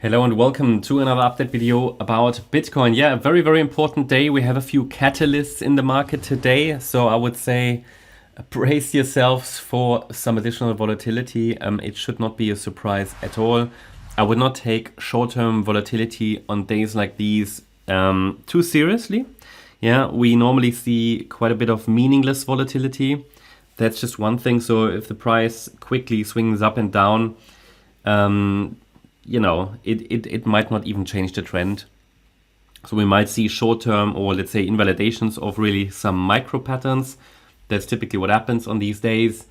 Hello and welcome to another update video about Bitcoin. Yeah, a very, very important day. We have a few catalysts in the market today. So I would say brace yourselves for some additional volatility. It should not be a surprise at all. I would not take short-term volatility on days like these too seriously. Yeah, we normally see quite a bit of meaningless volatility. That's just one thing. So if the price quickly swings up and down, it might not even change the trend. So we might see short-term or let's say invalidations of really some micro patterns. That's typically what happens on these days,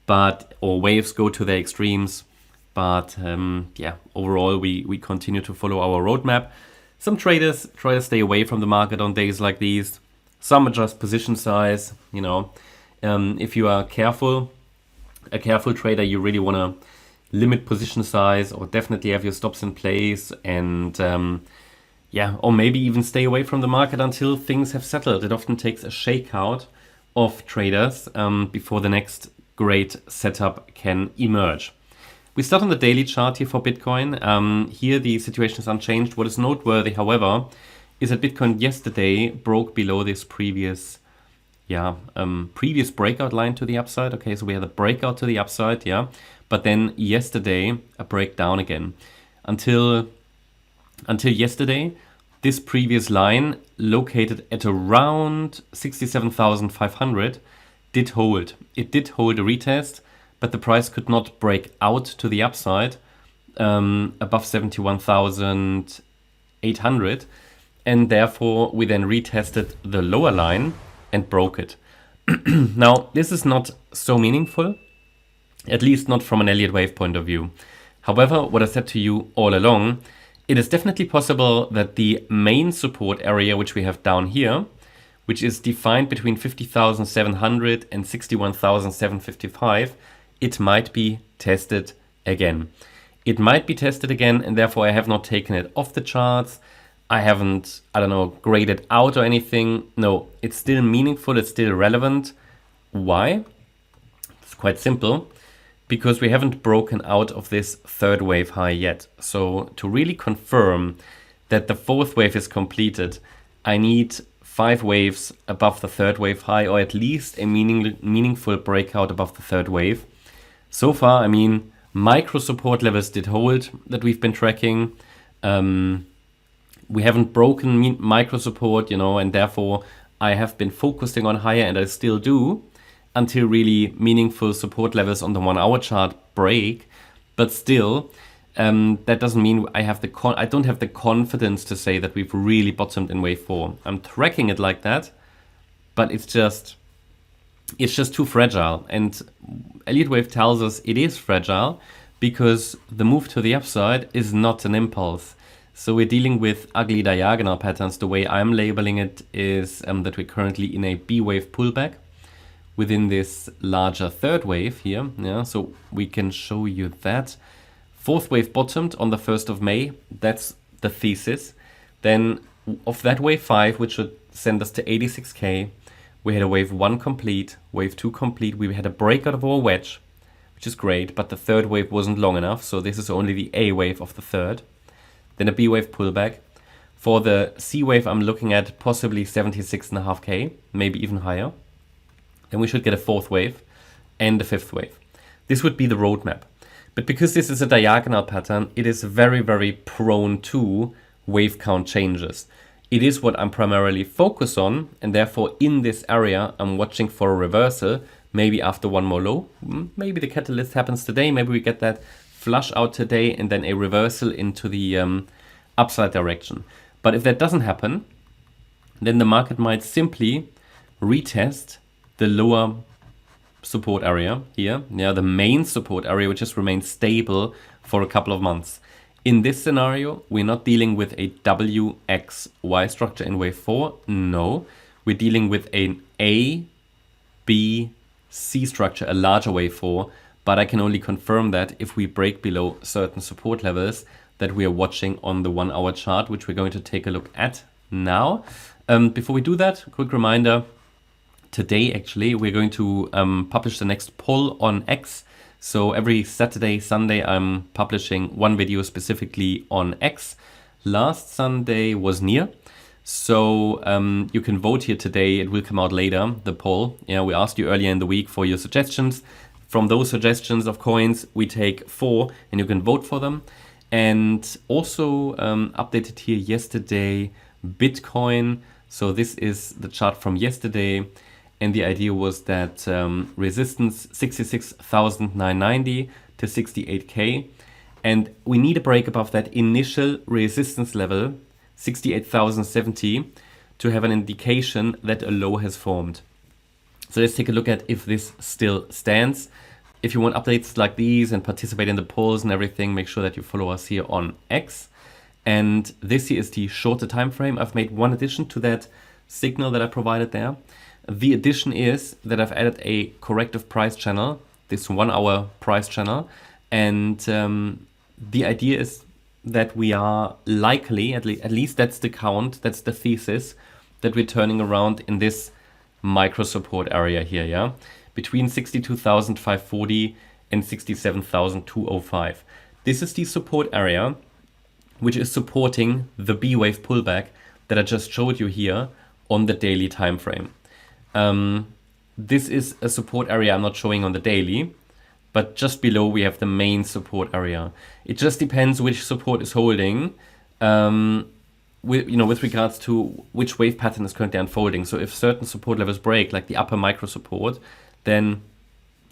or waves go to their extremes. But overall we continue to follow our roadmap. Some traders try to stay away from the market on days like these. Some adjust position size. If you are a careful trader, you really want to limit position size or definitely have your stops in place and or maybe even stay away from the market until things have settled. It often takes a shakeout of traders before the next great setup can emerge. We start on the daily chart here for Bitcoin. Here the situation is unchanged. What is noteworthy, however, is that Bitcoin yesterday broke below this previous breakout line to the upside. Okay, so we had a breakout to the upside, but then yesterday a breakdown again. Until yesterday, this previous line located at around 67,500 did hold. It did hold a retest, but the price could not break out to the upside above 71,800, and therefore we then retested the lower line and broke it. Now, this is not so meaningful, at least not from an Elliott Wave point of view. However, what I said to you all along, it is definitely possible that the main support area, which we have down here, which is defined between 50,700 and 61,755, it might be tested again. It might be tested again, and therefore I have not taken it off the charts. I haven't, graded out or anything. No, it's still meaningful, it's still relevant. Why? It's quite simple. Because we haven't broken out of this third wave high yet. So to really confirm that the fourth wave is completed, I need 5 waves above the third wave high, or at least a meaningful breakout above the third wave. So far, micro support levels did hold that we've been tracking. We haven't broken micro support, and therefore I have been focusing on higher, and I still do, until really meaningful support levels on the 1 hour chart break. But still, that doesn't mean I don't have the confidence to say that we've really bottomed in wave 4. I'm tracking it like that, but it's just too fragile. And Elliott Wave tells us it is fragile because the move to the upside is not an impulse. So we're dealing with ugly diagonal patterns. The way I'm labeling it is that we're currently in a B wave pullback within this larger third wave here. So we can show you that. Fourth wave bottomed on the 1st of May. That's the thesis. Then of that wave 5, which should send us to 86K, we had a wave 1 complete, wave 2 complete. We had a breakout of our wedge, which is great, but the third wave wasn't long enough. So this is only the A wave of the third. Then a B wave pullback. For the C wave, I'm looking at possibly 76.5K, maybe even higher. Then we should get a fourth wave and a fifth wave. This would be the roadmap. But because this is a diagonal pattern, it is very, very prone to wave count changes. It is what I'm primarily focused on, and therefore in this area, I'm watching for a reversal, maybe after one more low. Maybe the catalyst happens today, maybe we get that flush out today and then a reversal into the upside direction. But if that doesn't happen, then the market might simply retest the lower support area here, the main support area, which has remained stable for a couple of months. In this scenario, we're not dealing with a WXY structure in wave 4. No, we're dealing with an A, B, C structure, a larger wave 4. But I can only confirm that if we break below certain support levels that we are watching on the 1 hour chart, which we're going to take a look at now. Before we do that, quick reminder, today actually we're going to publish the next poll on X. So every Saturday, Sunday, I'm publishing one video specifically on X. Last Sunday was near. So you can vote here today. It will come out later, the poll. Yeah, we asked you earlier in the week for your suggestions. From those suggestions of coins, we take 4 and you can vote for them. And also updated here yesterday, Bitcoin. So this is the chart from yesterday. And the idea was that resistance 66,990 to 68K. And we need a break above that initial resistance level, 68,070, to have an indication that a low has formed. So let's take a look at if this still stands. If you want updates like these and participate in the polls and everything, make sure that you follow us here on X. And this here is the shorter time frame. I've made one addition to that signal that I provided there. The addition is that I've added a corrective price channel, this 1 hour price channel. And the idea is that we are likely, at least that's the count, that's the thesis, that we're turning around in this micro support area here, yeah? Between 62,540 and 67,205. This is the support area, which is supporting the B wave pullback that I just showed you here on the daily time frame. This is a support area I'm not showing on the daily, but just below we have the main support area. It just depends which support is holding, with regards to which wave pattern is currently unfolding. So if certain support levels break, like the upper micro support, then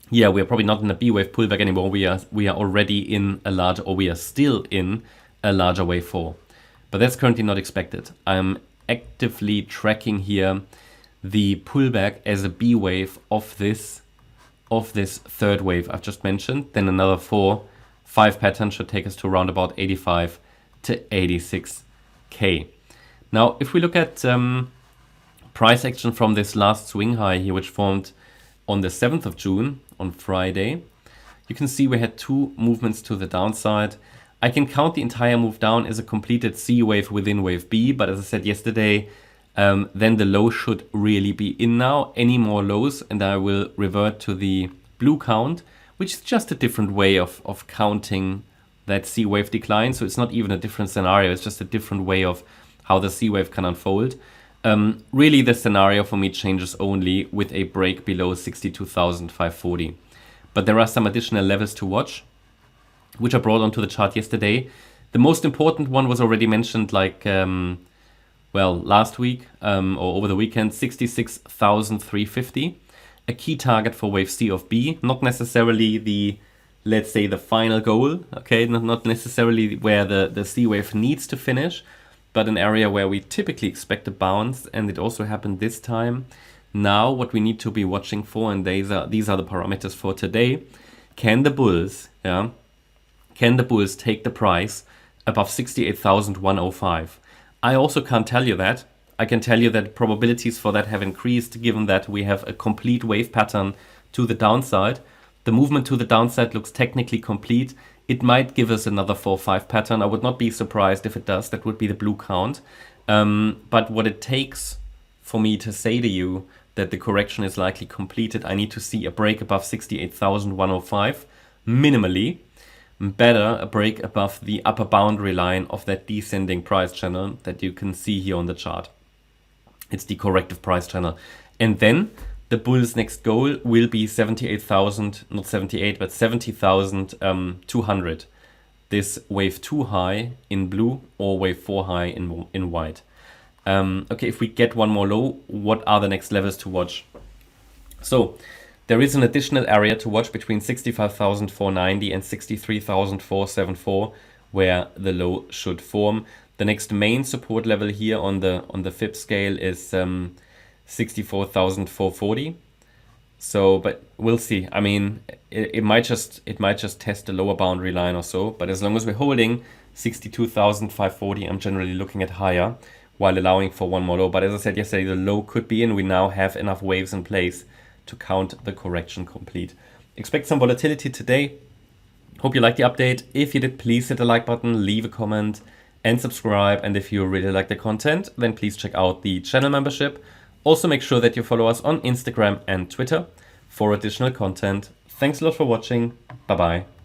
yeah, we are probably not in a B wave pullback anymore. We are already in a larger, or we are still in a larger wave 4. But that's currently not expected. I'm actively tracking here the pullback as a B wave of this third wave I've just mentioned. Then another 4-5 pattern should take us to around about 85 to 86K. Now, if we look at price action from this last swing high here, which formed on the 7th of June, on Friday, you can see we had 2 movements to the downside. I can count the entire move down as a completed C wave within wave B, but as I said yesterday, then the low should really be in now. Any more lows and I will revert to the blue count, which is just a different way of counting that C wave decline. So it's not even a different scenario, it's just a different way of how the C wave can unfold. Really the scenario for me changes only with a break below 62,540. But there are some additional levels to watch, which I brought onto the chart yesterday. The most important one was already mentioned last week or over the weekend, 66,350. A key target for wave C of B, not necessarily the, let's say, the final goal, okay? Not necessarily where the C wave needs to finish, but an area where we typically expect a bounce, and it also happened this time. Now, what we need to be watching for, and these are the parameters for today, can the bulls take the price above 68,105? I also can't tell you that. I can tell you that probabilities for that have increased given that we have a complete wave pattern to the downside. The movement to the downside looks technically complete. It might give us another 4-5 pattern. I would not be surprised if it does. That would be the blue count. But what it takes for me to say to you that the correction is likely completed, I need to see a break above 68,105 minimally. Better a break above the upper boundary line of that descending price channel that you can see here on the chart. It's the corrective price channel. And then the bull's next goal will be 78,000, not 78, but 70,200. This wave 2 high in blue or wave 4 high in white. Okay, if we get one more low, what are the next levels to watch? So there is an additional area to watch between 65,490 and 63,474 where the low should form. The next main support level here on the FIB scale is 64,440. So, but we'll see. I mean, it might just test the lower boundary line or so. But as long as we're holding 62,540, I'm generally looking at higher while allowing for one more low. But as I said yesterday, the low could be in. We now have enough waves in place to count the correction complete. Expect some volatility today. Hope you liked the update. If you did, please hit the like button, leave a comment and subscribe. And if you really like the content, then please check out the channel membership. Also make sure that you follow us on Instagram and Twitter for additional content. Thanks a lot for watching. Bye. Bye-bye.